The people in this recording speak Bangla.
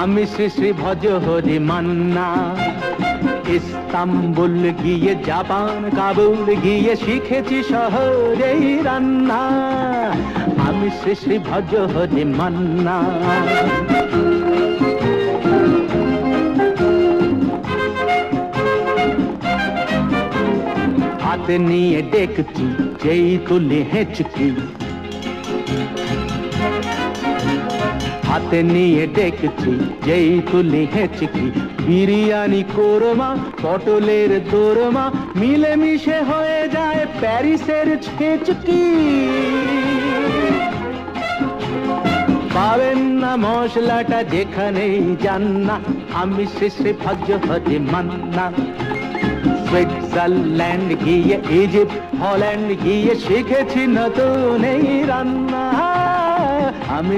আমি শ্রী শ্রী ভজ হরি মান্না, ইস্তাম্বুল গিয়ে জাপান কাবুল গিয়ে শিখেছি শহরেই রান্না। আমি শ্রী শ্রী ভজ হরি মান্না। হাতে নিয়ে ডেকছি যেই তুলি হেঁচকি, হাতে নিয়ে ডেকছি যেই তুলি হেঁচকি, বিরিয়ানি কোরমা পটলের দোরমা মিলেমিশে হয়ে যায় প্যারিসের ছেচকি। পাবেন না মশলাটা যেখানেই যান না, আমি শ্রী শ্রী ভজ হরি মান্না। সুইজারল্যান্ড গিয়ে ইজিপ্ট হল্যান্ড গিয়ে শিখেছি নতুন এই রান্না। আমি